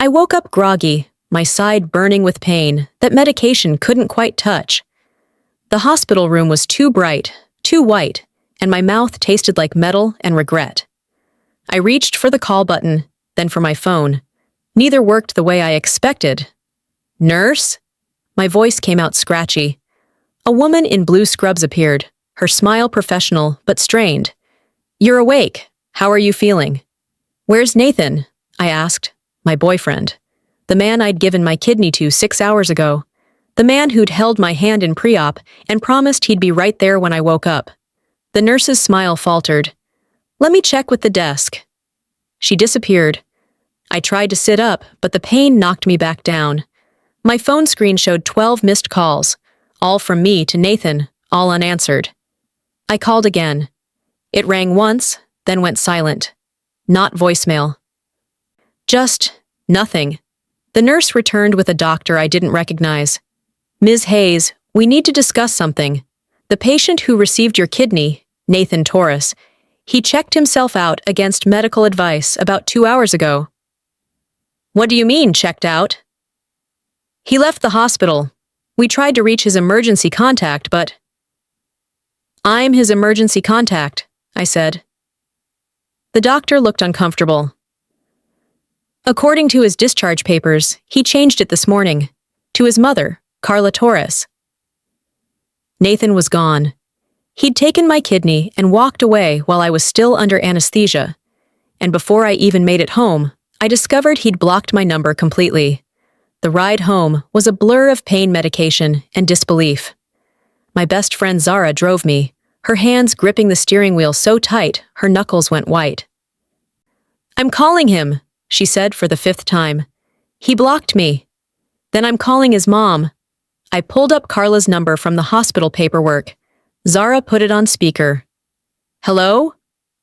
I woke up groggy, my side burning with pain that medication couldn't quite touch. The hospital room was too bright, too white, and my mouth tasted like metal and regret. I reached for the call button, then for my phone. Neither worked the way I expected. "Nurse?" My voice came out scratchy. A woman in blue scrubs appeared, her smile professional but strained. "You're awake. How are you feeling?" "Where's Nathan?" I asked. My boyfriend. The man I'd given my kidney to 6 hours ago. The man who'd held my hand in pre-op and promised he'd be right there when I woke up. The nurse's smile faltered. "Let me check with the desk." She disappeared. I tried to sit up, but the pain knocked me back down. My phone screen showed 12 missed calls, all from me to Nathan, all unanswered. I called again. It rang once, then went silent. Not voicemail. Just nothing. The nurse returned with a doctor I didn't recognize. "Ms. Hayes, we need to discuss something. The patient who received your kidney, Nathan Torres, he checked himself out against medical advice about 2 hours ago." "What do you mean, checked out?" "He left the hospital. We tried to reach his emergency contact, but—" "I'm his emergency contact," I said. The doctor looked uncomfortable. "According to his discharge papers, he changed it this morning. To his mother, Carla Torres." Nathan was gone. He'd taken my kidney and walked away while I was still under anesthesia. And before I even made it home, I discovered he'd blocked my number completely. The ride home was a blur of pain medication and disbelief. My best friend Zara drove me, her hands gripping the steering wheel so tight her knuckles went white. "I'm calling him," she said for the 5th time. "He blocked me." "Then I'm calling his mom." I pulled up Carla's number from the hospital paperwork. Zara put it on speaker. "Hello?"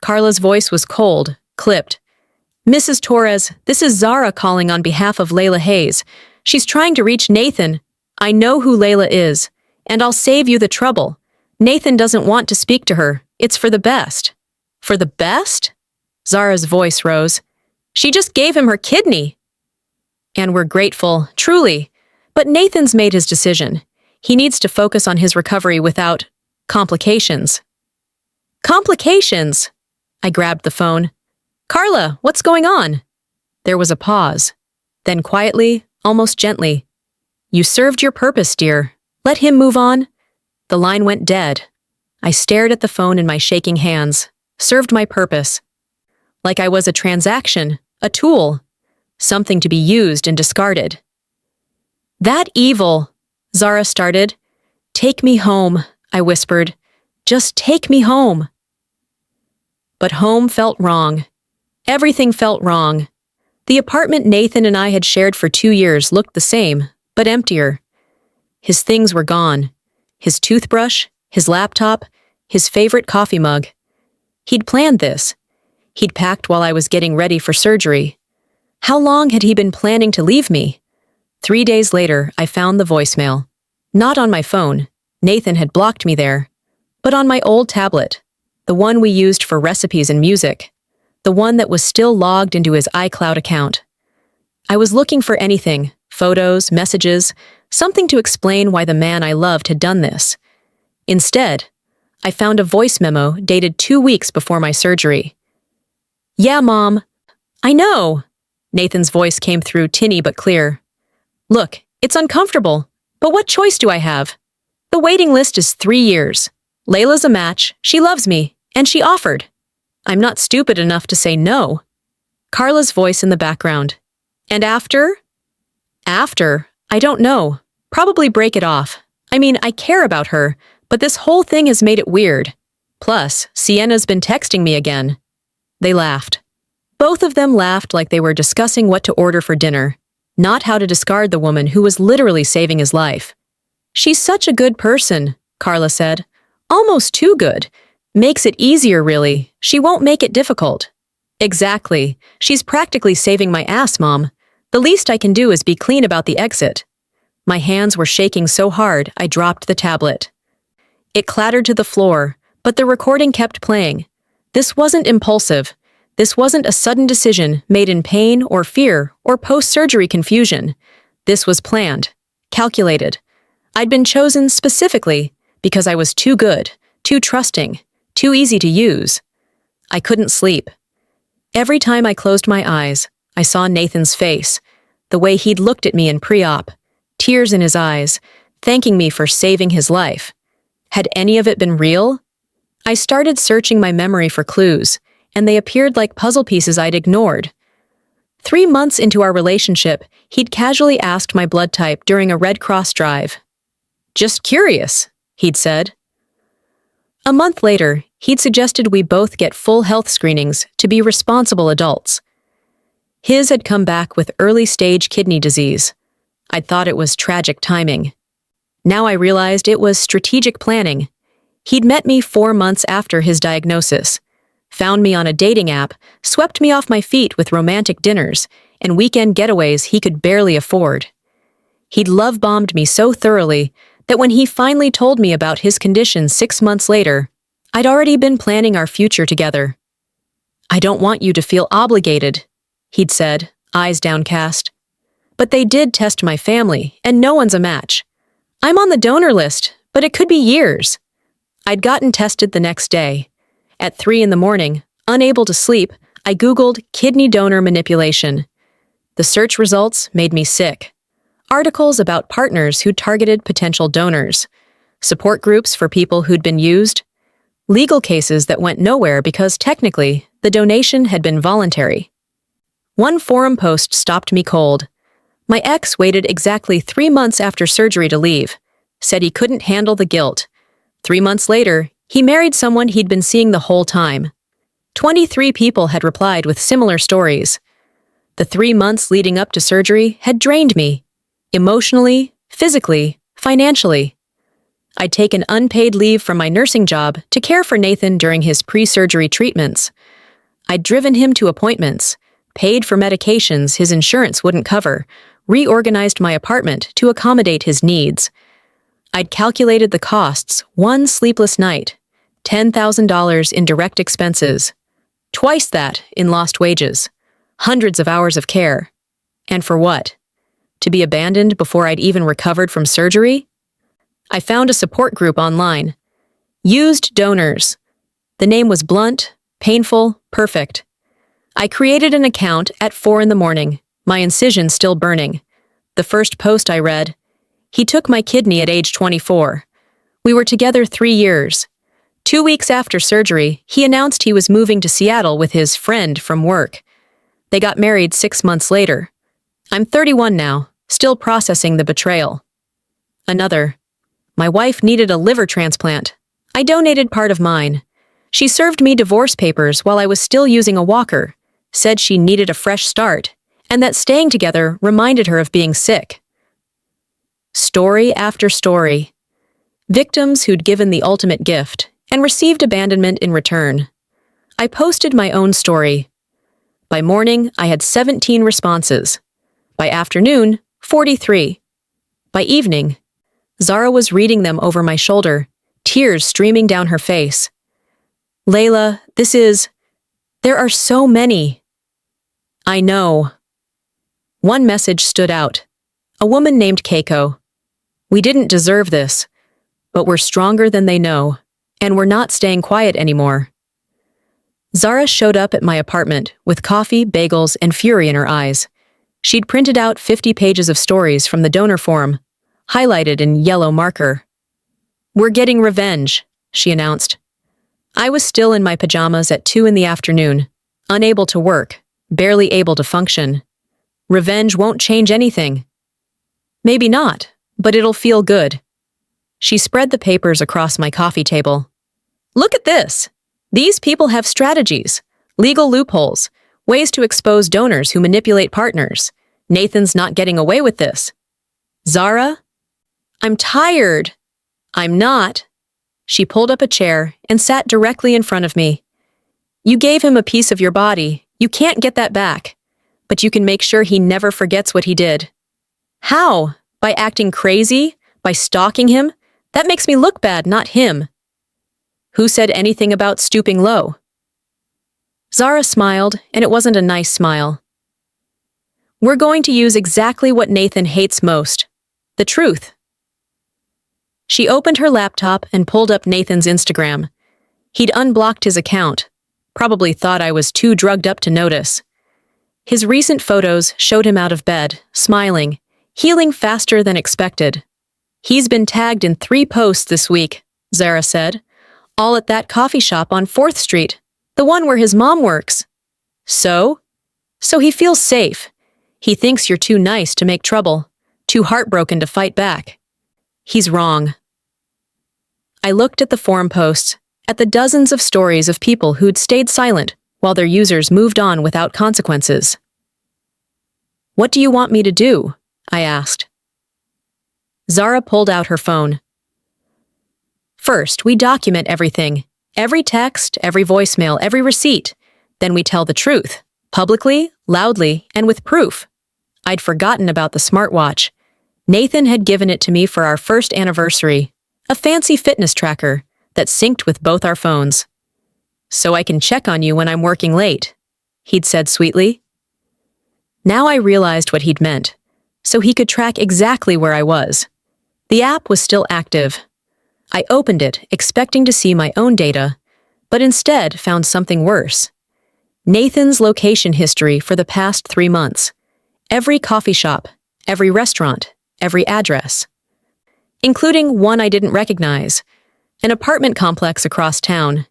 Carla's voice was cold, clipped. "Mrs. Torres, this is Zara calling on behalf of Layla Hayes. She's trying to reach Nathan. I know who Layla is, and I'll save you the trouble. Nathan doesn't want to speak to her. It's for the best." "For the best?" Zara's voice rose. "She just gave him her kidney." "And we're grateful, truly. But Nathan's made his decision. He needs to focus on his recovery without complications." "Complications?" I grabbed the phone. "Carla, what's going on?" There was a pause. Then quietly, almost gently, "You served your purpose, dear. Let him move on." The line went dead. I stared at the phone in my shaking hands. Served my purpose. Like I was a transaction, a tool, something to be used and discarded. "That evil," Zara started. "Take me home," I whispered. "Just take me home." But home felt wrong. Everything felt wrong. The apartment Nathan and I had shared for 2 years looked the same, but emptier. His things were gone. His toothbrush, his laptop, his favorite coffee mug. He'd planned this. He'd packed while I was getting ready for surgery. How long had he been planning to leave me? 3 days later, I found the voicemail. Not on my phone. Nathan had blocked me there. But on my old tablet. The one we used for recipes and music. The one that was still logged into his iCloud account. I was looking for anything, photos, messages, something to explain why the man I loved had done this. Instead, I found a voice memo dated 2 weeks before my surgery. "Yeah, Mom." "I know." Nathan's voice came through tinny but clear. "Look, it's uncomfortable, but what choice do I have? The waiting list is 3 years. Layla's a match, she loves me, and she offered. I'm not stupid enough to say no." Carla's voice in the background. "And after?" "After? I don't know. Probably break it off. I mean, I care about her, but this whole thing has made it weird. Plus, Sienna's been texting me again." They laughed. Both of them laughed like they were discussing what to order for dinner, not how to discard the woman who was literally saving his life. "She's such a good person," Carla said. "Almost too good. Makes it easier, really. She won't make it difficult." "Exactly. She's practically saving my ass, Mom. The least I can do is be clean about the exit." My hands were shaking so hard I dropped the tablet. It clattered to the floor, but the recording kept playing. This wasn't impulsive. This wasn't a sudden decision made in pain or fear or post-surgery confusion. This was planned, calculated. I'd been chosen specifically because I was too good, too trusting, too easy to use. I couldn't sleep. Every time I closed my eyes, I saw Nathan's face, the way he'd looked at me in pre-op, tears in his eyes, thanking me for saving his life. Had any of it been real? I started searching my memory for clues, and they appeared like puzzle pieces I'd ignored. 3 months into our relationship, he'd casually asked my blood type during a Red Cross drive. "Just curious," he'd said. A month later, he'd suggested we both get full health screenings to be responsible adults. His had come back with early-stage kidney disease. I'd thought it was tragic timing. Now I realized it was strategic planning. He'd met me 4 months after his diagnosis, found me on a dating app, swept me off my feet with romantic dinners and weekend getaways he could barely afford. He'd love-bombed me so thoroughly that when he finally told me about his condition 6 months later, I'd already been planning our future together. "I don't want you to feel obligated," he'd said, eyes downcast. "But they did test my family, and no one's a match. I'm on the donor list, but it could be years." I'd gotten tested the next day. At 3 in the morning, unable to sleep, I Googled kidney donor manipulation. The search results made me sick. Articles about partners who targeted potential donors, support groups for people who'd been used, legal cases that went nowhere because technically the donation had been voluntary. One forum post stopped me cold. My ex waited exactly 3 months after surgery to leave, said he couldn't handle the guilt. 3 months later, he married someone he'd been seeing the whole time. 23 people had replied with similar stories. The 3 months leading up to surgery had drained me, emotionally, physically, financially. I'd taken unpaid leave from my nursing job to care for Nathan during his pre-surgery treatments. I'd driven him to appointments, paid for medications his insurance wouldn't cover, reorganized my apartment to accommodate his needs. I'd calculated the costs, 1 sleepless night, $10,000 in direct expenses, twice that in lost wages, hundreds of hours of care. And for what? To be abandoned before I'd even recovered from surgery? I found a support group online. Used Donors. The name was blunt, painful, perfect. I created an account at 4 in the morning, my incision still burning. The first post I read, "He took my kidney at age 24. We were together 3 years. 2 weeks after surgery, he announced he was moving to Seattle with his friend from work. They got married 6 months later. I'm 31 now, still processing the betrayal." Another, "My wife needed a liver transplant. I donated part of mine. She served me divorce papers while I was still using a walker, said she needed a fresh start, and that staying together reminded her of being sick." Story after story. Victims who'd given the ultimate gift and received abandonment in return. I posted my own story. By morning, I had 17 responses. By afternoon, 43. By evening, Zara was reading them over my shoulder, tears streaming down her face. "Layla, there are so many." "I know." One message stood out. A woman named Keiko. "We didn't deserve this, but we're stronger than they know, and we're not staying quiet anymore." Zara showed up at my apartment with coffee, bagels, and fury in her eyes. She'd printed out 50 pages of stories from the donor forum, highlighted in yellow marker. "We're getting revenge," she announced. I was still in my pajamas at 2 in the afternoon, unable to work, barely able to function. Revenge won't change anything. Maybe not, but it'll feel good. She spread the papers across my coffee table. "Look at this. These people have strategies, legal loopholes, ways to expose donors who manipulate partners. Nathan's not getting away with this." "Zara?" "I'm tired." "I'm not." She pulled up a chair and sat directly in front of me. "You gave him a piece of your body. You can't get that back. But you can make sure he never forgets what he did." "How? By acting crazy? By stalking him? That makes me look bad, not him." "Who said anything about stooping low?" Zara smiled, and it wasn't a nice smile. We're going to use exactly what Nathan hates most: the truth. She opened her laptop and pulled up Nathan's Instagram. He'd unblocked his account, probably thought I was too drugged up to notice. His recent photos showed him out of bed, smiling, healing faster than expected. He's been tagged in 3 posts this week, Zara said, all at that coffee shop on 4th Street, the one where his mom works. So he feels safe. He thinks you're too nice to make trouble, too heartbroken to fight back. He's wrong. I looked at the forum posts, at the dozens of stories of people who'd stayed silent while their users moved on without consequences. What do you want me to do? I asked. Zara pulled out her phone. First, we document everything. Every text, every voicemail, every receipt. Then we tell the truth, publicly, loudly, and with proof. I'd forgotten about the smartwatch. Nathan had given it to me for our 1st anniversary, a fancy fitness tracker that synced with both our phones. So I can check on you when I'm working late, he'd said sweetly. Now I realized what he'd meant, so he could track exactly where I was. The app was still active. I opened it, expecting to see my own data, but instead found something worse. Nathan's location history for the past 3 months. Every coffee shop, every restaurant, every address. Including one I didn't recognize, an apartment complex across town.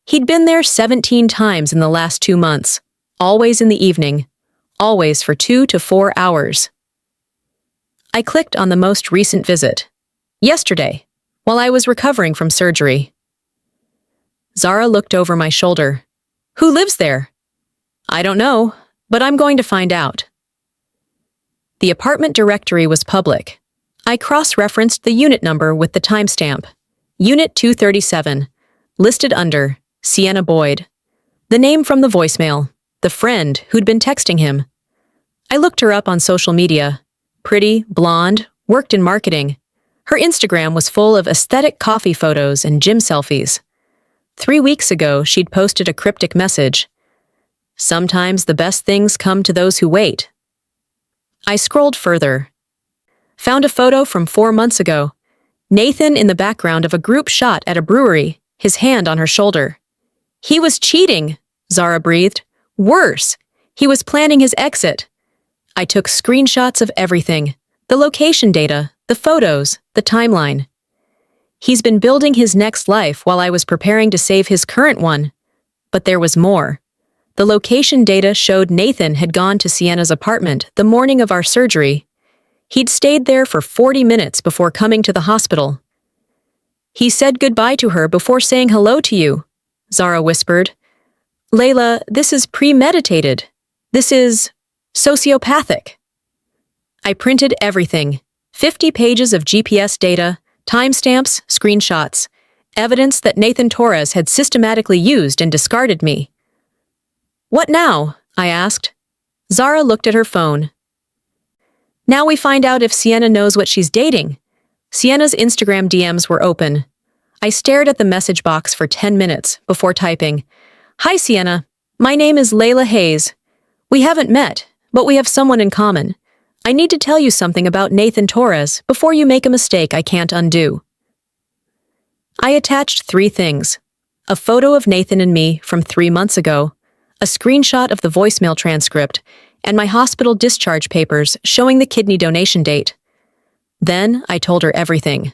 He'd been there 17 times in the last 2 months, always in the evening, always for 2 to 4 hours. I clicked on the most recent visit. Yesterday, while I was recovering from surgery. Zara looked over my shoulder. Who lives there? I don't know, but I'm going to find out. The apartment directory was public. I cross-referenced the unit number with the timestamp. Unit 237, listed under Sienna Boyd. The name from the voicemail, the friend who'd been texting him. I looked her up on social media. Pretty, blonde, worked in marketing. Her Instagram was full of aesthetic coffee photos and gym selfies. 3 weeks ago, she'd posted a cryptic message. Sometimes the best things come to those who wait. I scrolled further. Found a photo from 4 months ago. Nathan in the background of a group shot at a brewery, his hand on her shoulder. He was cheating, Zara breathed. Worse, he was planning his exit. I took screenshots of everything. The location data, the photos, the timeline. He's been building his next life while I was preparing to save his current one. But there was more. The location data showed Nathan had gone to Sienna's apartment the morning of our surgery. He'd stayed there for 40 minutes before coming to the hospital. He said goodbye to her before saying hello to you, Zara whispered. Layla, this is premeditated. This is sociopathic. I printed everything. 50 pages of GPS data, timestamps, screenshots, evidence that Nathan Torres had systematically used and discarded me. What now? I asked. Zara looked at her phone. Now we find out if Sienna knows what she's dating. Sienna's Instagram DMs were open. I stared at the message box for 10 minutes before typing, Hi Sienna, my name is Layla Hayes. We haven't met, but we have someone in common. I need to tell you something about Nathan Torres before you make a mistake I can't undo. I attached 3 things. A photo of Nathan and me from 3 months ago, a screenshot of the voicemail transcript, and my hospital discharge papers showing the kidney donation date. Then I told her everything.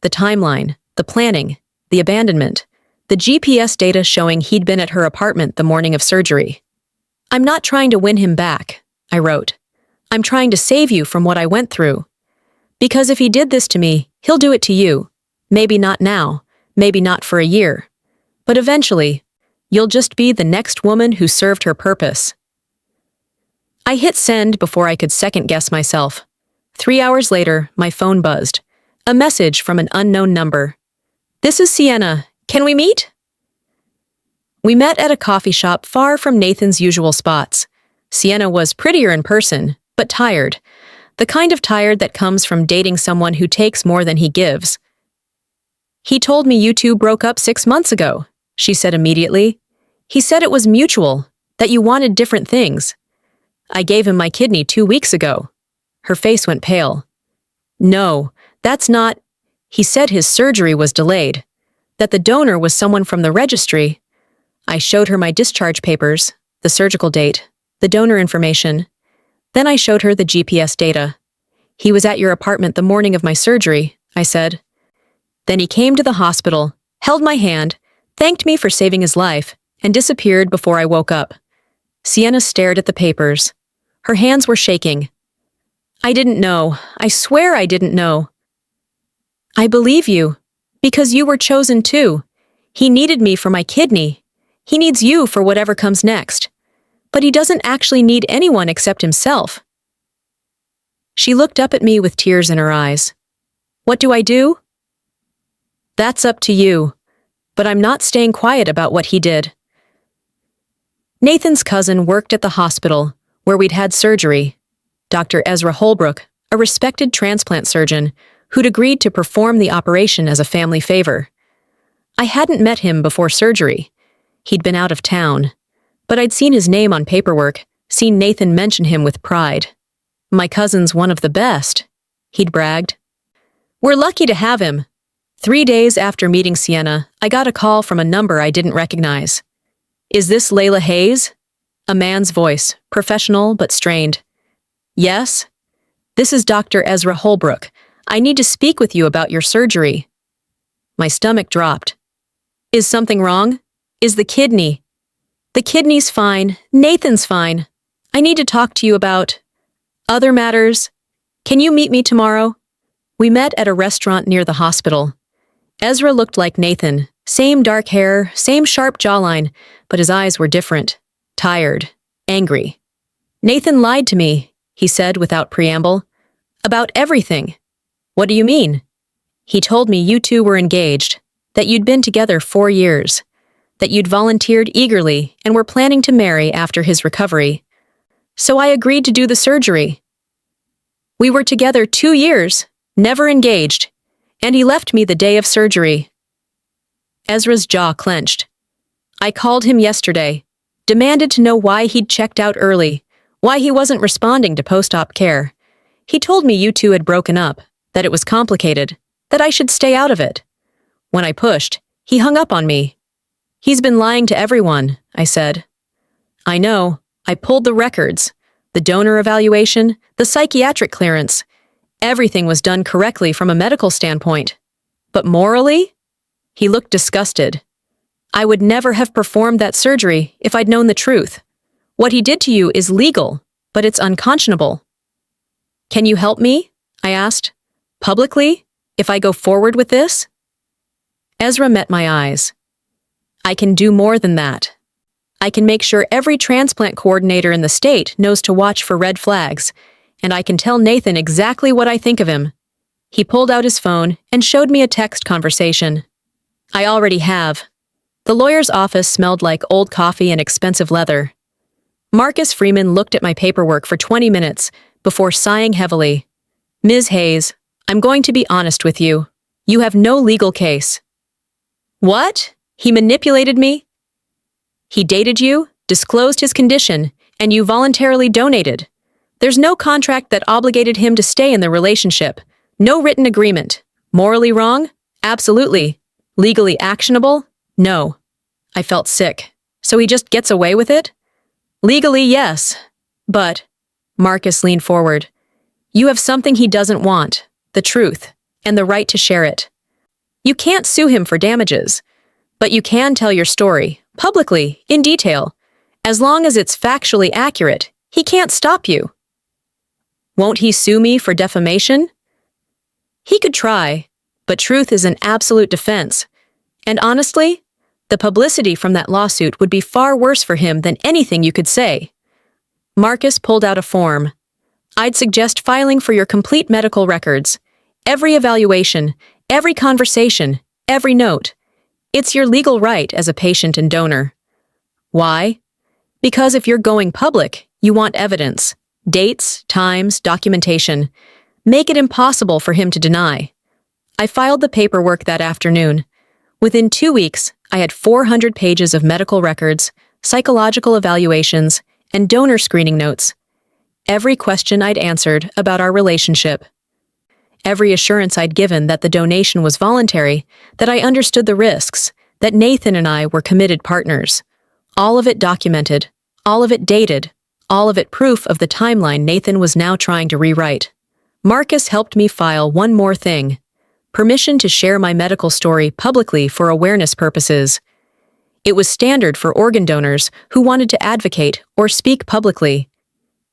The timeline, the planning, the abandonment, the GPS data showing he'd been at her apartment the morning of surgery. I'm not trying to win him back, I wrote. I'm trying to save you from what I went through. Because if he did this to me, he'll do it to you. Maybe not now, maybe not for a year. But eventually, you'll just be the next woman who served her purpose. I hit send before I could second-guess myself. 3 hours later, my phone buzzed. A message from an unknown number. This is Sienna. Can we meet? We met at a coffee shop far from Nathan's usual spots. Sienna was prettier in person, but tired. The kind of tired that comes from dating someone who takes more than he gives. He told me you two broke up 6 months ago, she said immediately. He said it was mutual, that you wanted different things. I gave him my kidney 2 weeks ago. Her face went pale. No, that's not. He said his surgery was delayed, that the donor was someone from the registry. I showed her my discharge papers, the surgical date, the donor information. Then I showed her the GPS data. He was at your apartment the morning of my surgery, I said. Then he came to the hospital, held my hand, thanked me for saving his life, and disappeared before I woke up. Sienna stared at the papers. Her hands were shaking. I didn't know. I swear I didn't know. I believe you, because you were chosen too. He needed me for my kidney. He needs you for whatever comes next. But he doesn't actually need anyone except himself. She looked up at me with tears in her eyes. What do I do? That's up to you, but I'm not staying quiet about what he did. Nathan's cousin worked at the hospital where we'd had surgery. Dr. Ezra Holbrook, a respected transplant surgeon who'd agreed to perform the operation as a family favor. I hadn't met him before surgery. He'd been out of town, but I'd seen his name on paperwork, seen Nathan mention him with pride. My cousin's one of the best, he'd bragged. We're lucky to have him. 3 days after meeting Sienna, I got a call from a number I didn't recognize. Is this Layla Hayes? A man's voice, professional but strained. Yes? This is Dr. Ezra Holbrook. I need to speak with you about your surgery. My stomach dropped. Is something wrong? Is the kidney? The kidney's fine. Nathan's fine. I need to talk to you about other matters. Can you meet me tomorrow? We met at a restaurant near the hospital. Ezra looked like Nathan, same dark hair, same sharp jawline, but his eyes were different, tired, angry. Nathan lied to me, he said without preamble. About everything. What do you mean? He told me you two were engaged, that you'd been together 4 years, that you'd volunteered eagerly and were planning to marry after his recovery. So I agreed to do the surgery. We were together 2 years, never engaged, and he left me the day of surgery. Ezra's jaw clenched. I called him yesterday, demanded to know why he'd checked out early, why he wasn't responding to post-op care. He told me you two had broken up, that it was complicated, that I should stay out of it. When I pushed, he hung up on me. He's been lying to everyone, I said. I know. I pulled the records, the donor evaluation, the psychiatric clearance. Everything was done correctly from a medical standpoint. But morally? He looked disgusted. I would never have performed that surgery if I'd known the truth. What he did to you is legal, but it's unconscionable. Can you help me? I asked. Publicly? If I go forward with this? Ezra met my eyes. I can do more than that. I can make sure every transplant coordinator in the state knows to watch for red flags, and I can tell Nathan exactly what I think of him. He pulled out his phone and showed me a text conversation. I already have. The lawyer's office smelled like old coffee and expensive leather. Marcus Freeman looked at my paperwork for 20 minutes before sighing heavily. Ms. Hayes, I'm going to be honest with you. You have no legal case. What? He manipulated me? He dated you, disclosed his condition, and you voluntarily donated. There's no contract that obligated him to stay in the relationship. No written agreement. Morally wrong? Absolutely. Legally actionable? No. I felt sick. So he just gets away with it? Legally, yes. But, Marcus leaned forward, you have something he doesn't want, the truth, and the right to share it. You can't sue him for damages, but you can tell your story, publicly, in detail. As long as it's factually accurate, he can't stop you. Won't he sue me for defamation? He could try, but truth is an absolute defense. And honestly, the publicity from that lawsuit would be far worse for him than anything you could say. Marcus pulled out a form. I'd suggest filing for your complete medical records. Every evaluation, every conversation, every note. It's your legal right as a patient and donor. Why? Because if you're going public, you want evidence. Dates, times, documentation. Make it impossible for him to deny. I filed the paperwork that afternoon. Within 2 weeks, I had 400 pages of medical records, psychological evaluations, and donor screening notes. Every question I'd answered about our relationship. Every assurance I'd given that the donation was voluntary, that I understood the risks, that Nathan and I were committed partners. All of it documented, all of it dated, all of it proof of the timeline Nathan was now trying to rewrite. Marcus helped me file one more thing: permission to share my medical story publicly for awareness purposes. It was standard for organ donors who wanted to advocate or speak publicly.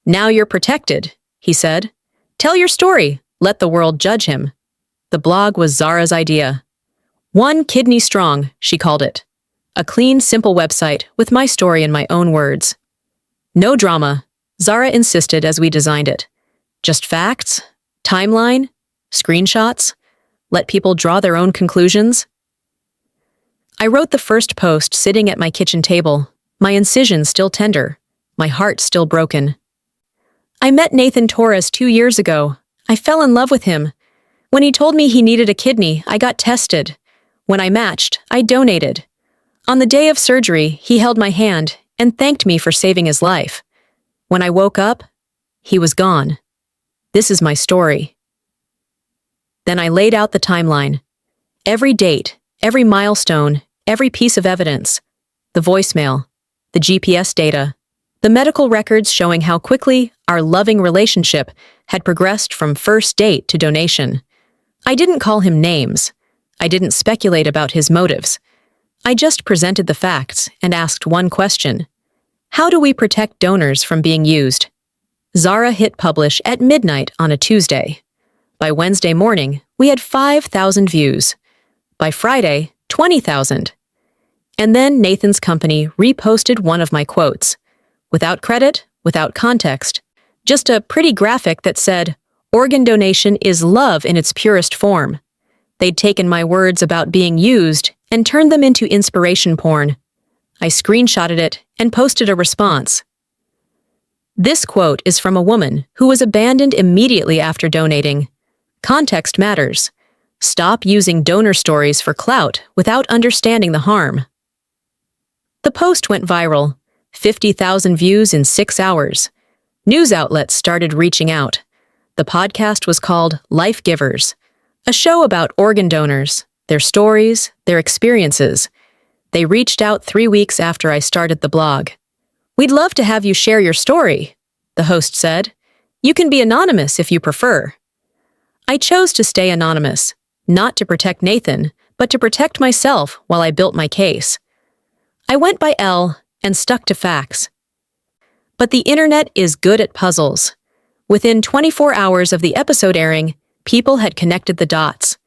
"Now you're protected," he said. "Tell your story. Let the world judge him." The blog was Zara's idea. One Kidney Strong, she called it. A clean, simple website with my story in my own words. No drama, Zara insisted as we designed it. Just facts, timeline, screenshots. Let people draw their own conclusions. I wrote the first post sitting at my kitchen table, my incision still tender, my heart still broken. I met Nathan Torres 2 years ago. I fell in love with him. When he told me he needed a kidney, I got tested. When I matched, I donated. On the day of surgery, he held my hand and thanked me for saving his life. When I woke up, he was gone. This is my story. Then I laid out the timeline. Every date, every milestone, every piece of evidence. The voicemail, the GPS data, the medical records showing how quickly our loving relationship had progressed from first date to donation. I didn't call him names. I didn't speculate about his motives. I just presented the facts and asked one question. How do we protect donors from being used? Zara hit publish at midnight on a Tuesday. By Wednesday morning, we had 5,000 views. By Friday, 20,000. And then Nathan's company reposted one of my quotes. Without credit, without context. Just a pretty graphic that said, "Organ donation is love in its purest form." They'd taken my words about being used and turned them into inspiration porn. I screenshotted it and posted a response. This quote is from a woman who was abandoned immediately after donating. Context matters. Stop using donor stories for clout without understanding the harm. The post went viral, 50,000 views in 6 hours. News outlets started reaching out. The podcast was called Life Givers, a show about organ donors, their stories, their experiences. They reached out 3 weeks after I started the blog. "We'd love to have you share your story," the host said. "You can be anonymous if you prefer." I chose to stay anonymous, not to protect Nathan, but to protect myself while I built my case. I went by Elle and stuck to facts. But the internet is good at puzzles. Within 24 hours of the episode airing, people had connected the dots.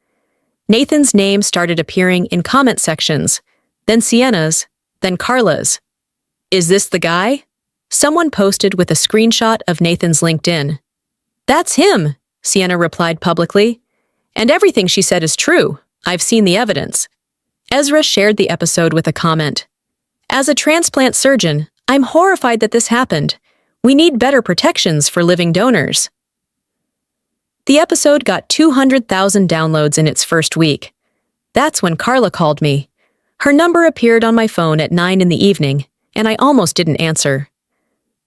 Nathan's name started appearing in comment sections, then Sienna's, then Carla's. "Is this the guy?" Someone posted with a screenshot of Nathan's LinkedIn. "That's him," Sienna replied publicly. "And everything she said is true. I've seen the evidence." Ezra shared the episode with a comment. "As a transplant surgeon, I'm horrified that this happened. We need better protections for living donors." The episode got 200,000 downloads in its first week. That's when Carla called me. Her number appeared on my phone at 9 in the evening, and I almost didn't answer.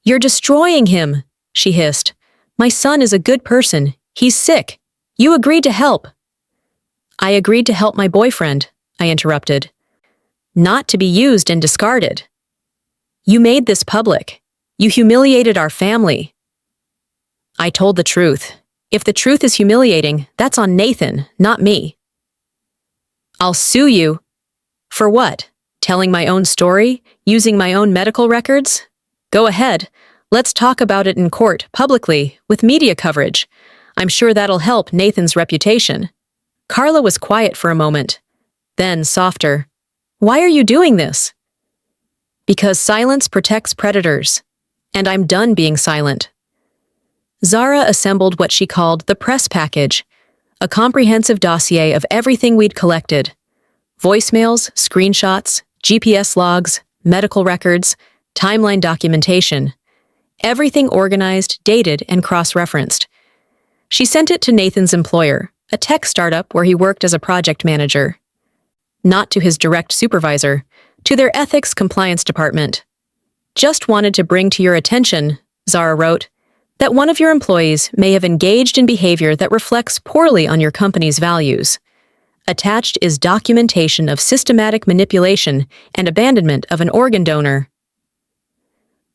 "You're destroying him," she hissed. "My son is a good person. He's sick. You agreed to help." "I agreed to help my boyfriend," I interrupted. "Not to be used and discarded." "You made this public. You humiliated our family." I told the truth. If the truth is humiliating, that's on Nathan, not me. "I'll sue you." "For what? Telling my own story? Using my own medical records?" "Go ahead. Let's talk about it in court, publicly, with media coverage. I'm sure that'll help Nathan's reputation." Carla was quiet for a moment. Then, softer. "Why are you doing this?" "Because silence protects predators. And I'm done being silent." Zara assembled what she called the press package, a comprehensive dossier of everything we'd collected. Voicemails, screenshots, GPS logs, medical records, timeline documentation. Everything organized, dated, and cross-referenced. She sent it to Nathan's employer, a tech startup where he worked as a project manager. Not to his direct supervisor, to their ethics compliance department. Just wanted to bring to your attention, Zara wrote, that one of your employees may have engaged in behavior that reflects poorly on your company's values. Attached is documentation of systematic manipulation and abandonment of an organ donor.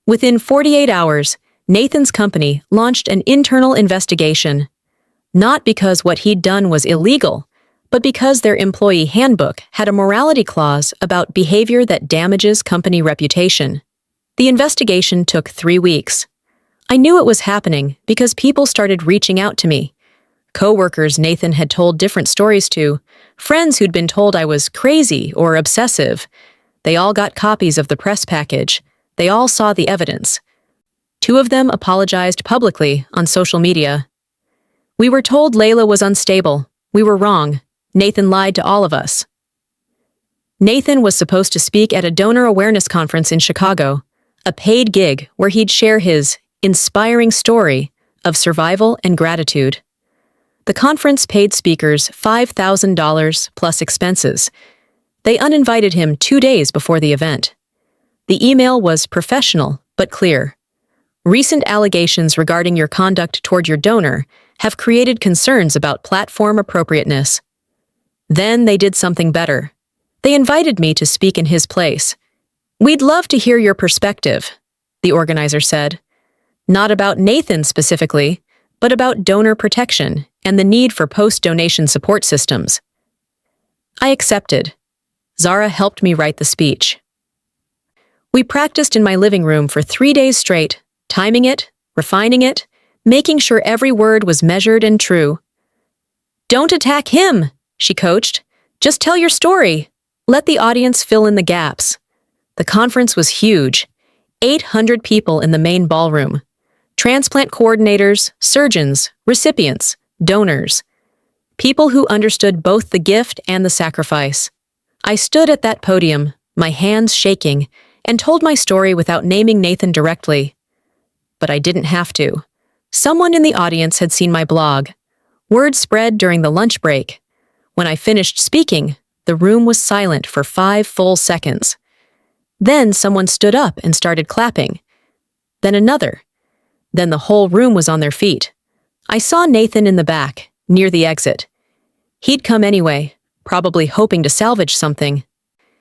Within 48 hours, Nathan's company launched an internal investigation, not because what he'd done was illegal, but because their employee handbook had a morality clause about behavior that damages company reputation. The investigation took 3 weeks. I knew it was happening because people started reaching out to me. Co-workers Nathan had told different stories to, friends who'd been told I was crazy or obsessive. They all got copies of the press package. They all saw the evidence. 2 of them apologized publicly on social media. We were told Layla was unstable. We were wrong. Nathan lied to all of us. Nathan was supposed to speak at a donor awareness conference in Chicago, a paid gig where he'd share his inspiring story of survival and gratitude. The conference paid speakers $5,000 plus expenses. They uninvited him 2 days before the event. The email was professional but clear. Recent allegations regarding your conduct toward your donor have created concerns about platform appropriateness. Then they did something better. They invited me to speak in his place. We'd love to hear your perspective, the organizer said. Not about Nathan specifically, but about donor protection and the need for post-donation support systems. I accepted. Zara helped me write the speech. We practiced in my living room for 3 days straight, timing it, refining it, making sure every word was measured and true. Don't attack him, she coached. Just tell your story. Let the audience fill in the gaps. The conference was huge. 800 people in the main ballroom. Transplant coordinators, surgeons, recipients, donors. People who understood both the gift and the sacrifice. I stood at that podium, my hands shaking, and told my story without naming Nathan directly. But I didn't have to. Someone in the audience had seen my blog. Word spread during the lunch break. When I finished speaking, the room was silent for 5 full seconds. Then someone stood up and started clapping. Then another. Then the whole room was on their feet. I saw Nathan in the back, near the exit. He'd come anyway, probably hoping to salvage something.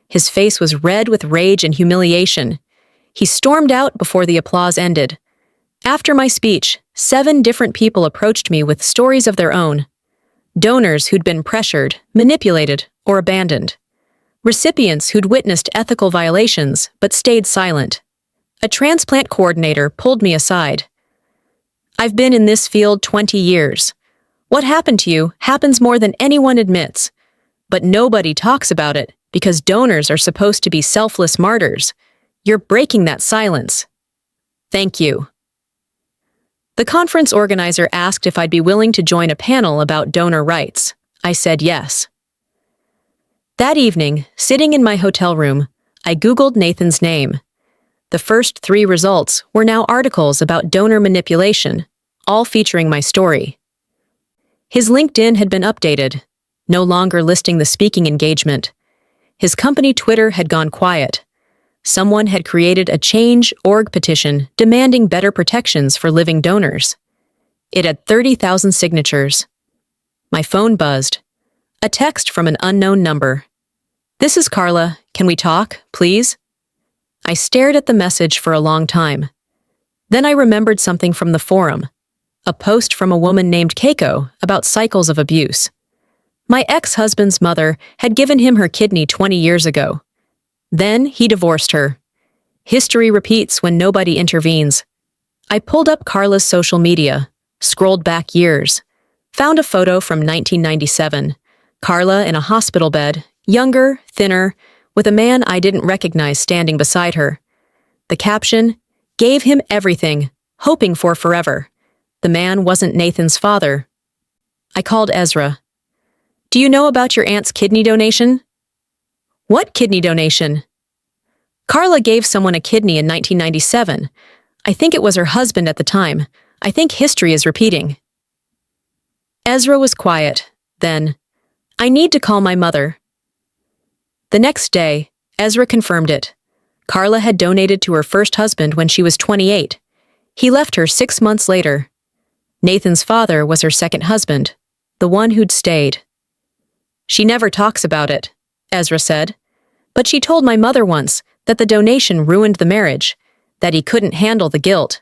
His face was red with rage and humiliation. He stormed out before the applause ended. After my speech, 7 different people approached me with stories of their own. Donors who'd been pressured, manipulated, or abandoned. Recipients who'd witnessed ethical violations but stayed silent. A transplant coordinator pulled me aside. I've been in this field 20 years. What happened to you happens more than anyone admits. But nobody talks about it because donors are supposed to be selfless martyrs. You're breaking that silence. Thank you. The conference organizer asked if I'd be willing to join a panel about donor rights. I said yes. That evening, sitting in my hotel room, I Googled Nathan's name. The first 3 results were now articles about donor manipulation, all featuring my story. His LinkedIn had been updated, no longer listing the speaking engagement. His company Twitter had gone quiet. Someone had created a Change.org petition demanding better protections for living donors. It had 30,000 signatures. My phone buzzed. A text from an unknown number. This is Carla. Can we talk, please? I stared at the message for a long time. Then I remembered something from the forum. A post from a woman named Keiko about cycles of abuse. My ex-husband's mother had given him her kidney 20 years ago. Then he divorced her. History repeats when nobody intervenes. I pulled up Carla's social media, scrolled back years, found a photo from 1997. Carla in a hospital bed, younger, thinner, with a man I didn't recognize standing beside her. The caption, "Gave him everything, hoping for forever." The man wasn't Nathan's father. I called Ezra. Do you know about your aunt's kidney donation? What kidney donation? Carla gave someone a kidney in 1997. I think it was her husband at the time. I think history is repeating. Ezra was quiet. Then, I need to call my mother. The next day, Ezra confirmed it. Carla had donated to her first husband when she was 28. He left her 6 months later. Nathan's father was her second husband, the one who'd stayed. She never talks about it, Ezra said, but she told my mother once that the donation ruined the marriage, that he couldn't handle the guilt.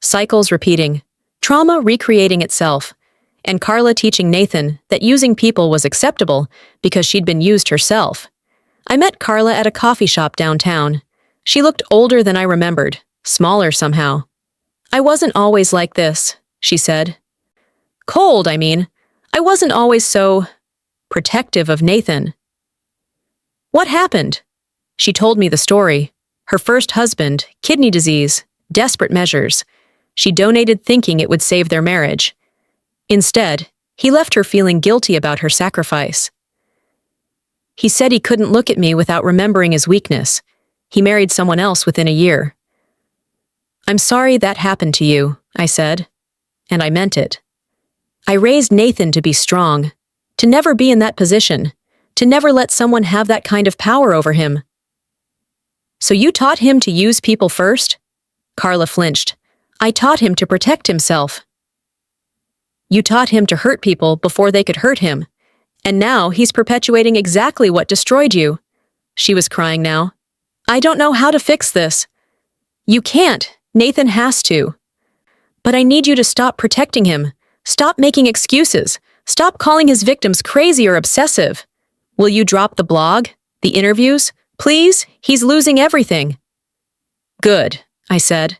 Cycles repeating, trauma recreating itself, and Carla teaching Nathan that using people was acceptable because she'd been used herself. I met Carla at a coffee shop downtown. She looked older than I remembered, smaller somehow. I wasn't always like this, she said. Cold, I mean. I wasn't always so protective of Nathan. What happened? She told me the story. Her first husband, kidney disease, desperate measures. She donated thinking it would save their marriage. Instead, he left her feeling guilty about her sacrifice. He said he couldn't look at me without remembering his weakness. He married someone else within a year. I'm sorry that happened to you, I said, and I meant it. I raised Nathan to be strong, to never be in that position, to never let someone have that kind of power over him. So you taught him to use people first? Carla flinched. I taught him to protect himself. You taught him to hurt people before they could hurt him, and now he's perpetuating exactly what destroyed you. She was crying now. I don't know how to fix this. You can't. Nathan has to. But I need you to stop protecting him. Stop making excuses. Stop calling his victims crazy or obsessive. Will you drop the blog? The interviews? Please? He's losing everything. Good, I said.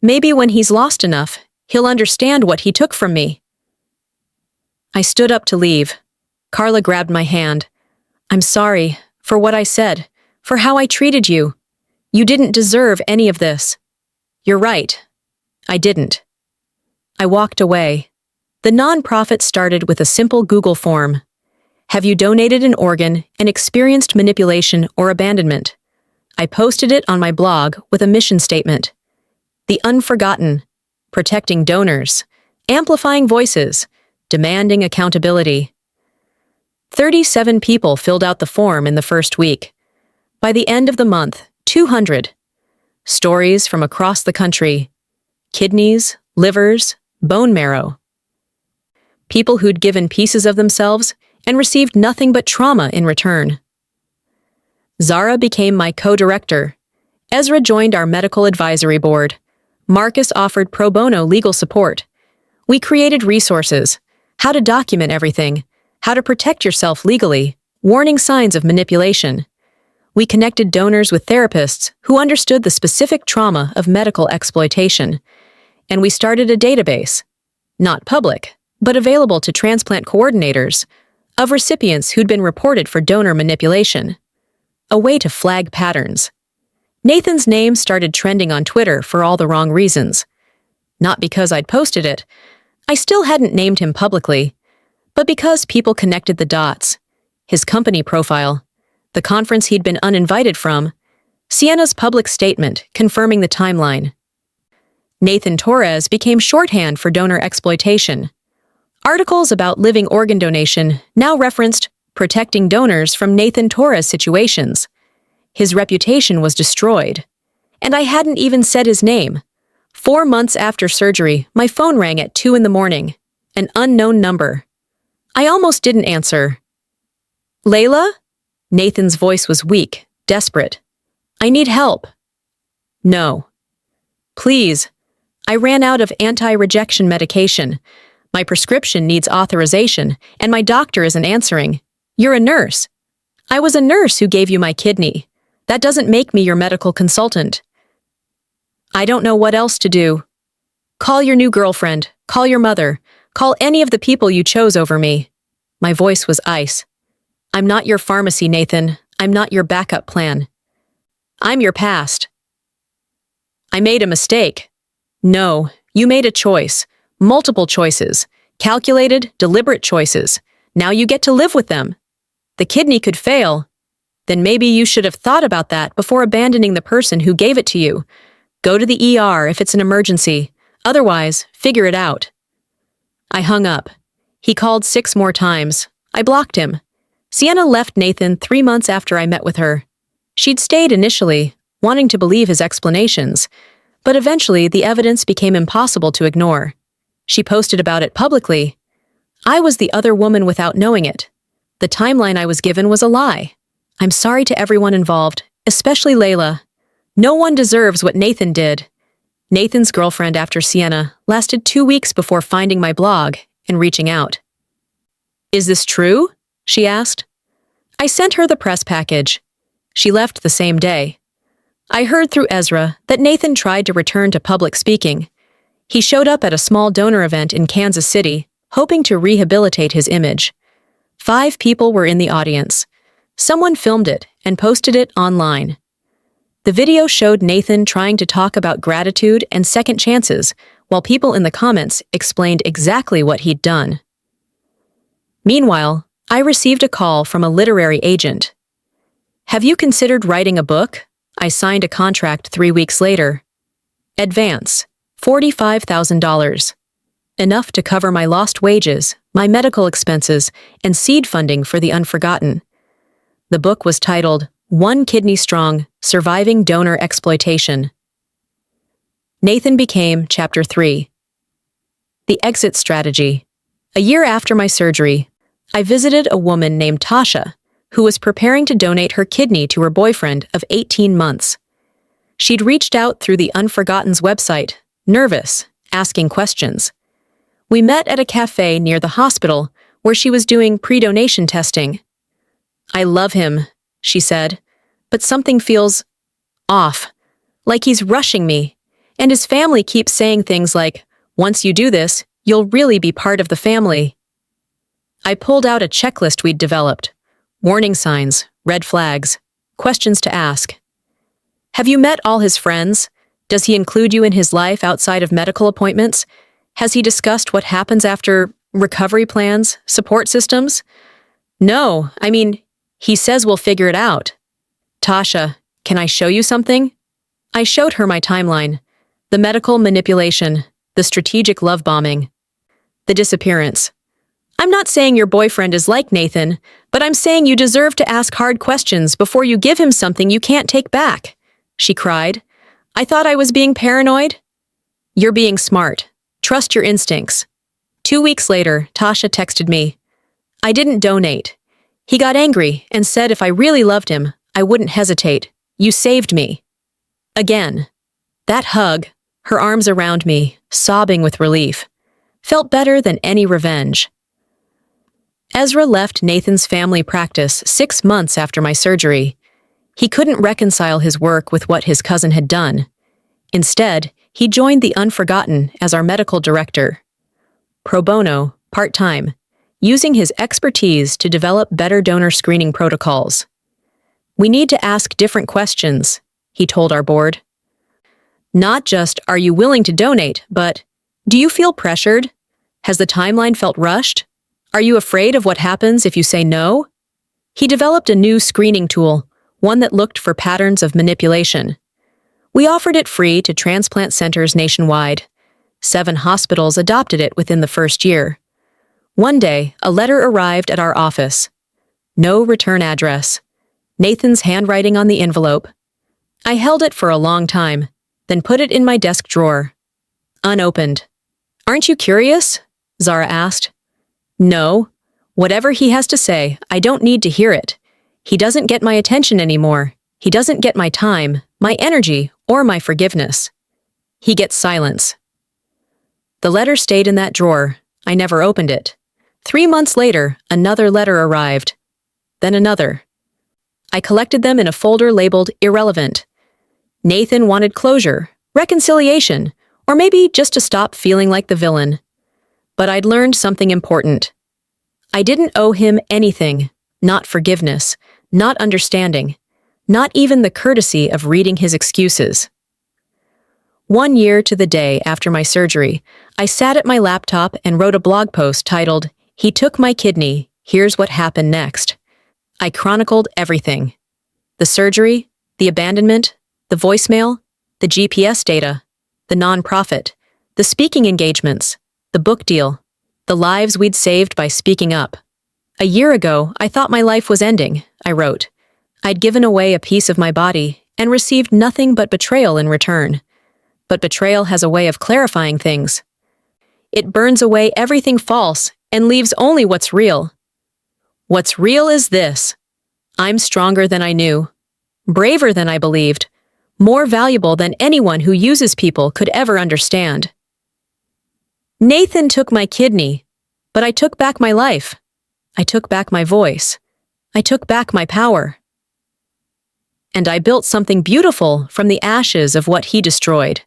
Maybe when he's lost enough, he'll understand what he took from me. I stood up to leave. Carla grabbed my hand. I'm sorry for what I said, for how I treated you. You didn't deserve any of this. You're right. I didn't. I walked away. The nonprofit started with a simple Google form. Have you donated an organ and experienced manipulation or abandonment? I posted it on my blog with a mission statement. The unforgotten, protecting donors, amplifying voices, demanding accountability. 37 people filled out the form in the first week. By the end of the month, 200. Stories from across the country. Kidneys, livers, bone marrow. People who'd given pieces of themselves and received nothing but trauma in return. Zara became my co-director. Ezra joined our medical advisory board. Marcus offered pro bono legal support. We created resources, how to document everything, how to protect yourself legally, warning signs of manipulation. We connected donors with therapists who understood the specific trauma of medical exploitation. And we started a database, not public, but available to transplant coordinators, of recipients who'd been reported for donor manipulation. A way to flag patterns. Nathan's name started trending on Twitter for all the wrong reasons. Not because I'd posted it. I still hadn't named him publicly, but because people connected the dots. His company profile, the conference he'd been uninvited from, Sienna's public statement confirming the timeline. Nathan Torres became shorthand for donor exploitation. Articles about living organ donation now referenced protecting donors from Nathan Torres situations. His reputation was destroyed. And I hadn't even said his name. 4 months after surgery, my phone rang at 2 a.m, an unknown number. I almost didn't answer. Layla? Nathan's voice was weak, desperate. I need help. No. Please. I ran out of anti-rejection medication. My prescription needs authorization, and my doctor isn't answering. You're a nurse. I was a nurse who gave you my kidney. That doesn't make me your medical consultant. I don't know what else to do. Call your new girlfriend. Call your mother. Call any of the people you chose over me. My voice was ice. I'm not your pharmacy, Nathan. I'm not your backup plan. I'm your past. I made a mistake. No, you made a choice. Multiple choices. Calculated, deliberate choices. Now you get to live with them. The kidney could fail. Then maybe you should have thought about that before abandoning the person who gave it to you. Go to the ER if it's an emergency. Otherwise, figure it out. I hung up. He called 6 more times. I blocked him. Sienna left Nathan 3 months after I met with her. She'd stayed initially, wanting to believe his explanations, but eventually the evidence became impossible to ignore. She posted about it publicly. I was the other woman without knowing it. The timeline I was given was a lie. I'm sorry to everyone involved, especially Layla. No one deserves what Nathan did. Nathan's girlfriend after Sienna lasted 2 weeks before finding my blog and reaching out. Is this true? She asked. I sent her the press package. She left the same day. I heard through Ezra that Nathan tried to return to public speaking. He showed up at a small donor event in Kansas City, hoping to rehabilitate his image. 5 people were in the audience. Someone filmed it and posted it online. The video showed Nathan trying to talk about gratitude and second chances, while people in the comments explained exactly what he'd done. Meanwhile, I received a call from a literary agent. Have you considered writing a book? I signed a contract 3 weeks later. Advance, $45,000. Enough to cover my lost wages, my medical expenses, and seed funding for the unforgotten. The book was titled, One Kidney Strong, Surviving Donor Exploitation. Nathan became Chapter 3. The Exit Strategy. A year after my surgery, I visited a woman named Tasha, who was preparing to donate her kidney to her boyfriend of 18 months. She'd reached out through the Unforgotten's website, nervous, asking questions. We met at a cafe near the hospital where she was doing pre-donation testing. I love him, she said, but something feels off, like he's rushing me, and his family keeps saying things like, once you do this, you'll really be part of the family. I pulled out a checklist we'd developed. Warning signs, red flags, questions to ask. Have you met all his friends? Does he include you in his life outside of medical appointments? Has he discussed what happens after recovery plans, support systems? No, he says we'll figure it out. Tasha, can I show you something? I showed her my timeline. The medical manipulation, the strategic love bombing, the disappearance. I'm not saying your boyfriend is like Nathan, but I'm saying you deserve to ask hard questions before you give him something you can't take back, she cried. I thought I was being paranoid? You're being smart. Trust your instincts. 2 weeks later, Tasha texted me. I didn't donate. He got angry and said if I really loved him, I wouldn't hesitate. You saved me. Again. That hug, her arms around me, sobbing with relief, felt better than any revenge. Ezra left Nathan's family practice 6 months after my surgery. He couldn't reconcile his work with what his cousin had done. Instead, he joined the Unforgotten as our medical director. Pro bono, part-time, using his expertise to develop better donor screening protocols. We need to ask different questions, he told our board. Not just, are you willing to donate, but, do you feel pressured? Has the timeline felt rushed? Are you afraid of what happens if you say no? He developed a new screening tool, one that looked for patterns of manipulation. We offered it free to transplant centers nationwide. 7 hospitals adopted it within the first year. One day, a letter arrived at our office. No return address. Nathan's handwriting on the envelope. I held it for a long time, then put it in my desk drawer. Unopened. Aren't you curious? Zara asked. No. Whatever he has to say, I don't need to hear it. He doesn't get my attention anymore. He doesn't get my time, my energy, or my forgiveness. He gets silence. The letter stayed in that drawer. I never opened it. 3 months later, another letter arrived. Then another. I collected them in a folder labeled irrelevant. Nathan wanted closure, reconciliation, or maybe just to stop feeling like the villain. But I'd learned something important. I didn't owe him anything, not forgiveness, not understanding, not even the courtesy of reading his excuses. 1 year to the day after my surgery, I sat at my laptop and wrote a blog post titled, He Took My Kidney, Here's What Happened Next. I chronicled everything. The surgery, the abandonment, the voicemail, the GPS data, the nonprofit, the speaking engagements, the book deal, the lives we'd saved by speaking up. A year ago, I thought my life was ending, I wrote. I'd given away a piece of my body, and received nothing but betrayal in return. But betrayal has a way of clarifying things. It burns away everything false and leaves only what's real. What's real is this: I'm stronger than I knew, braver than I believed, more valuable than anyone who uses people could ever understand. Nathan took my kidney, but I took back my life. I took back my voice. I took back my power. And I built something beautiful from the ashes of what he destroyed.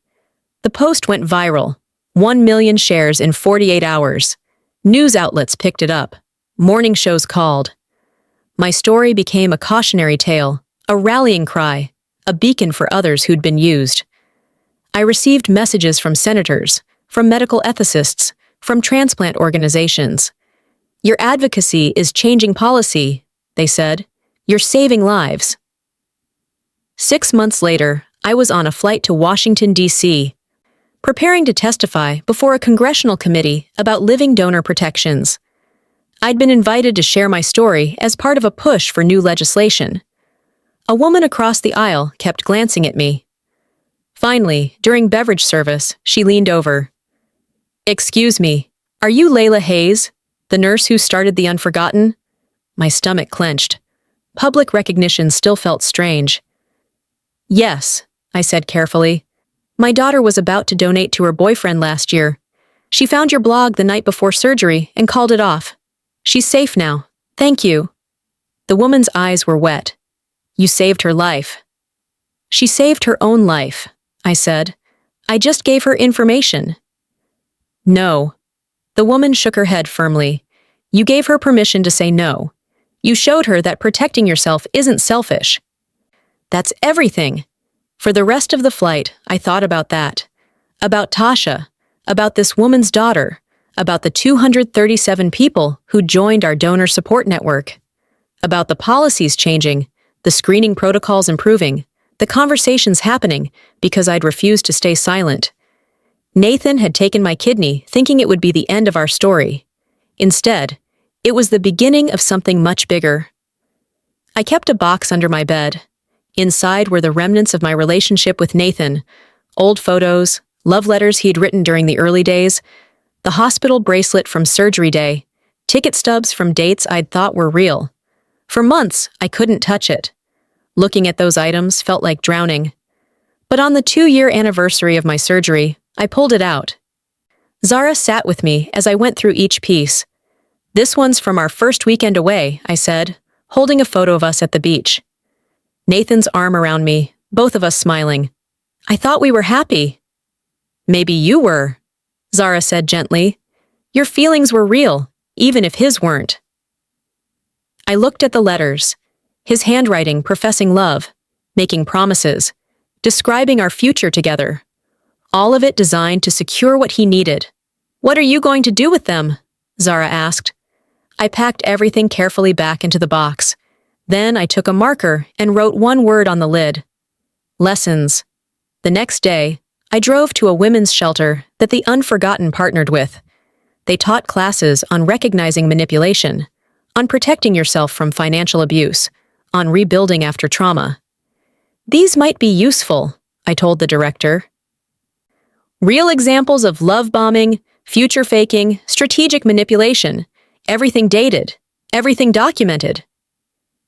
The post went viral. 1 million shares in 48 hours. News outlets picked it up. Morning shows called. My story became a cautionary tale, a rallying cry, a beacon for others who'd been used. I received messages from senators, from medical ethicists, from transplant organizations. Your advocacy is changing policy, they said. You're saving lives. 6 months later, I was on a flight to Washington, D.C., preparing to testify before a congressional committee about living donor protections. I'd been invited to share my story as part of a push for new legislation. A woman across the aisle kept glancing at me. Finally, during beverage service, she leaned over. "Excuse me, are you Layla Hayes, the nurse who started the Unforgotten?" My stomach clenched. Public recognition still felt strange. "Yes," I said carefully. "My daughter was about to donate to her boyfriend last year. She found your blog the night before surgery and called it off. She's safe now. Thank you." The woman's eyes were wet. "You saved her life." "She saved her own life," I said. "I just gave her information." "No." The woman shook her head firmly. "You gave her permission to say no. You showed her that protecting yourself isn't selfish." That's everything. For the rest of the flight, I thought about that. About Tasha, about this woman's daughter, about the 237 people who joined our donor support network, about the policies changing, the screening protocols improving, the conversations happening because I'd refused to stay silent. Nathan had taken my kidney thinking it would be the end of our story. Instead, it was the beginning of something much bigger. I kept a box under my bed. Inside were the remnants of my relationship with Nathan, old photos, love letters he'd written during the early days, the hospital bracelet from surgery day, ticket stubs from dates I'd thought were real. For months, I couldn't touch it. Looking at those items felt like drowning. But on the 2-year anniversary of my surgery, I pulled it out. Zara sat with me as I went through each piece. "This one's from our first weekend away," I said, holding a photo of us at the beach. Nathan's arm around me, both of us smiling. "I thought we were happy." "Maybe you were," Zara said gently. "Your feelings were real, even if his weren't." I looked at the letters, his handwriting professing love, making promises, describing our future together. All of it designed to secure what he needed. "What are you going to do with them?" Zara asked. I packed everything carefully back into the box. Then I took a marker and wrote one word on the lid. Lessons. The next day, I drove to a women's shelter that the Unforgotten partnered with. They taught classes on recognizing manipulation, on protecting yourself from financial abuse, on rebuilding after trauma. "These might be useful," I told the director. "Real examples of love bombing, future faking, strategic manipulation, everything dated, everything documented."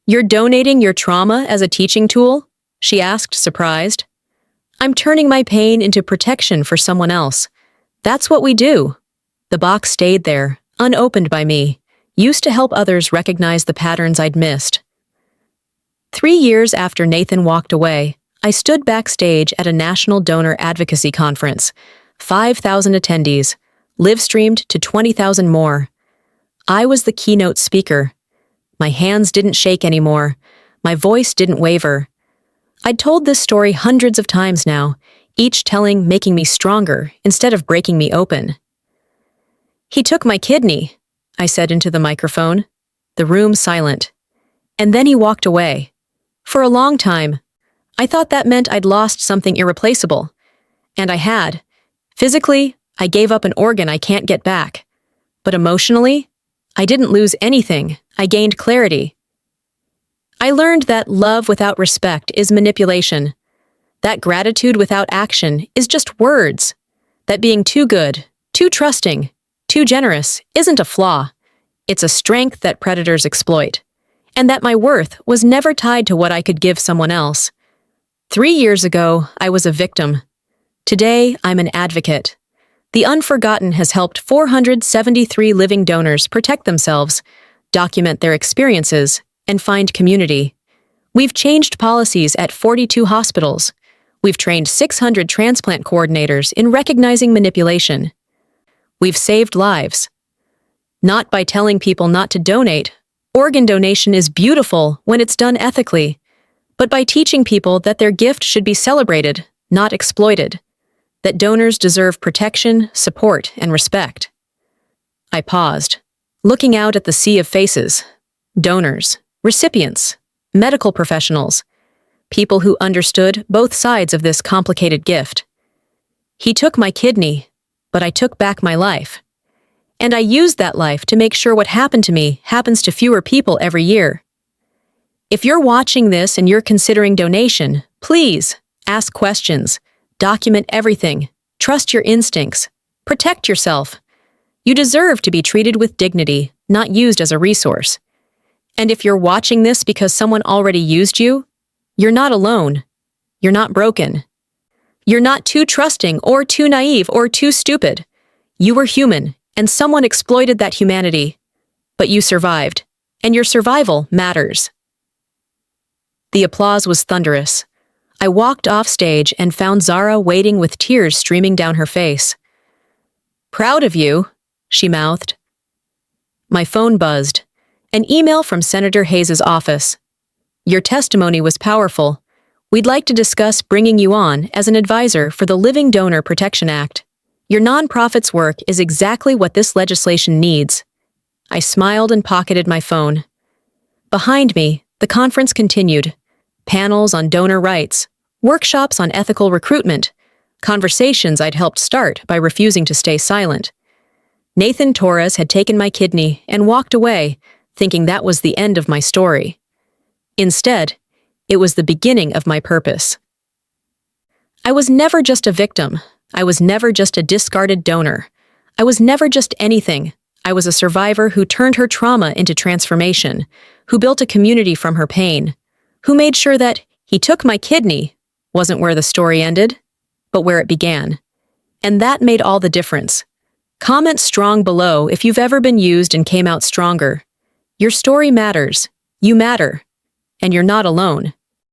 "You're donating your trauma as a teaching tool?" she asked, surprised. "I'm turning my pain into protection for someone else. That's what we do." The box stayed there, unopened by me, used to help others recognize the patterns I'd missed. 3 years after Nathan walked away, I stood backstage at a national donor advocacy conference. 5,000 attendees, live-streamed to 20,000 more. I was the keynote speaker. My hands didn't shake anymore. My voice didn't waver. I'd told this story hundreds of times now, each telling making me stronger instead of breaking me open. "He took my kidney," I said into the microphone. The room silent. And then he walked away. For a long time, I thought that meant I'd lost something irreplaceable. And I had. Physically, I gave up an organ I can't get back. But emotionally, I didn't lose anything. I gained clarity. I learned that love without respect is manipulation, that gratitude without action is just words, that being too good, too trusting, too generous isn't a flaw, it's a strength that predators exploit, and that my worth was never tied to what I could give someone else. 3 years ago, I was a victim. Today, I'm an advocate. The Unforgotten has helped 473 living donors protect themselves, document their experiences, and find community. We've changed policies at 42 hospitals. We've trained 600 transplant coordinators in recognizing manipulation. We've saved lives. Not by telling people not to donate. Organ donation is beautiful when it's done ethically, but by teaching people that their gift should be celebrated, not exploited, that donors deserve protection, support, and respect. I paused, looking out at the sea of faces, donors, recipients, medical professionals, people who understood both sides of this complicated gift. He took my kidney, but I took back my life. And I used that life to make sure what happened to me happens to fewer people every year. If you're watching this and you're considering donation, please ask questions, document everything, trust your instincts, protect yourself. You deserve to be treated with dignity, not used as a resource. And if you're watching this because someone already used you, you're not alone. You're not broken. You're not too trusting or too naive or too stupid. You were human, and someone exploited that humanity. But you survived, and your survival matters. The applause was thunderous. I walked off stage and found Zara waiting with tears streaming down her face. "Proud of you," she mouthed. My phone buzzed. An email from Senator Hayes' office. "Your testimony was powerful. We'd like to discuss bringing you on as an advisor for the Living Donor Protection Act. Your nonprofit's work is exactly what this legislation needs." I smiled and pocketed my phone. Behind me, the conference continued. Panels on donor rights, workshops on ethical recruitment, conversations I'd helped start by refusing to stay silent. Nathan Torres had taken my kidney and walked away, thinking that was the end of my story. Instead, it was the beginning of my purpose. I was never just a victim. I was never just a discarded donor. I was never just anything. I was a survivor who turned her trauma into transformation, who built a community from her pain, who made sure that "he took my kidney" wasn't where the story ended, but where it began. And that made all the difference. Comment strong below if you've ever been used and came out stronger. Your story matters. You matter. And you're not alone.